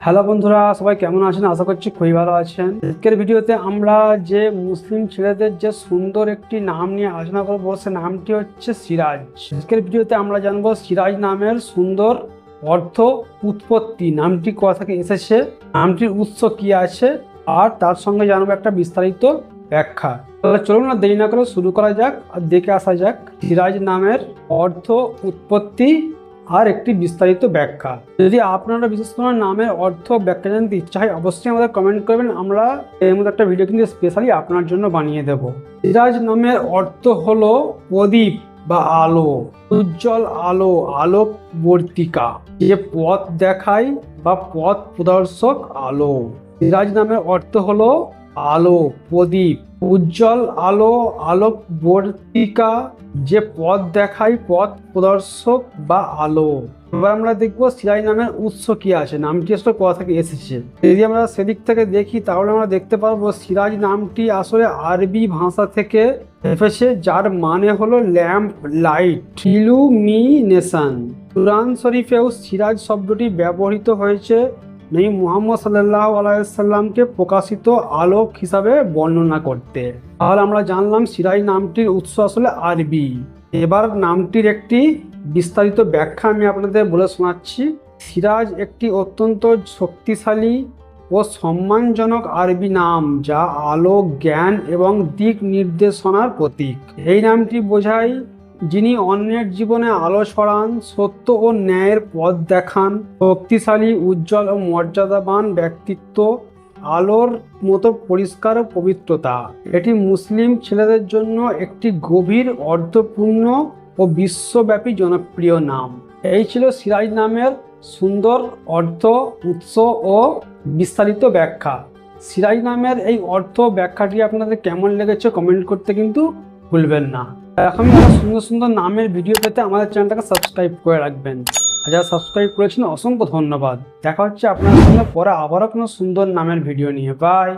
Hello বন্ধুরা, সবাই কেমন আছেন? আশা করছি খুবই ভালো আছেন। আজকের ভিডিওতে আমরা যে মুসলিম ছেলেদের যে সুন্দর একটি নাম নিয়ে আলোচনা করব, সে নামটি হচ্ছে সিরাজ। আজকের ভিডিওতে আমরা জানবো সিরাজ নামের সুন্দর অর্থ, উৎপত্তি, নামটি কোথা থেকে এসেছে, নামটির উৎস কি আছে, আর তার সঙ্গে জানবো একটা বিস্তারিত ব্যাখ্যা। তাহলে চলুন না দেরি না করে শুরু করা যাক আর দেখে আসা যাক সিরাজ নামের অর্থ, উৎপত্তি আর একটি বিস্তারিত ব্যাখ্যা। যদি আপনারা বিশেষ কোনো নামের অর্থ ব্যাখ্যা জানতে ইচ্ছা হয়, অবশ্যই আমাদের কমেন্ট করবেন। আমরা এর মধ্যে একটা ভিডিও কিন্তু স্পেশালি আপনার জন্য বানিয়ে দেব। সিরাজ নামের অর্থ হলো প্রদীপ বা আলো, উজ্জ্বল আলো, আলোকবর্তিকা, যে পথ দেখায় বা পথ প্রদর্শক আলো। সিরাজ নামের অর্থ হলো আলো, প্রদীপ, উজ্জ্বল আলো, আলোকবর্তিকা, যে পথ দেখায়, পথ প্রদর্শক বা আলো। এবার আমরা দেখবো সিরাজ নামের উৎস কি আছে, নামটি আসলে কোথা থেকে এসেছে। যদি আমরা সেদিক থেকে দেখি তাহলে আমরা দেখতে পারবো সিরাজ নামটি আসলে আরবি ভাষা থেকে এসেছে, যার মানে হলো ল্যাম্প, লাইট, ইলুমিনেশন। কুরআন শরীফেও সিরাজ শব্দটি ব্যবহৃত হয়েছে নবী মুহাম্মদ সাল্লাল্লাহু আলাইহি সাল্লামকে প্রকাশিত আলোক হিসাবে বর্ণনা করতে। তাহলে আমরা জানলাম সিরাজ নামটির উৎস আসলে আরবি। এবার নামটির একটি বিস্তারিত ব্যাখ্যা আমি আপনাদের বলে শোনাচ্ছি। সিরাজ একটি অত্যন্ত শক্তিশালী ও সম্মানজনক আরবি নাম, যা আলো, জ্ঞান এবং দিক নির্দেশনার প্রতীক। এই নামটি বোঝায় যিনি অন্যের জীবনে আলো ছড়ান, সত্য ও ন্যায়ের পথ দেখান, শক্তিশালী, উজ্জ্বল ও মর্যাদাবান ব্যক্তিত্ব, আলোর মতো পরিষ্কার ও পবিত্রতা। এটি মুসলিম ছেলেদের জন্য একটি গভীর, অর্থপূর্ণ ও বিশ্বব্যাপী জনপ্রিয় নাম। এই ছিল সিরাজ নামের সুন্দর অর্থ, উৎস ও বিস্তারিত ব্যাখ্যা। সিরাজ নামের এই অর্থ ব্যাখ্যাটি আপনাদের কেমন লেগেছে কমেন্ট করতে কিন্তু ভুলবেন না। এখন আরো সুন্দর সুন্দর নামের ভিডিও পেতে আমাদের চ্যানেলটাকে সাবস্ক্রাইব করে রাখবেন। আর যারা সাবস্ক্রাইব করেছেন অসংখ্য ধন্যবাদ। দেখা হচ্ছে আপনার সঙ্গে পরে আবারও কোনো সুন্দর নামের ভিডিও নিয়ে। বাই।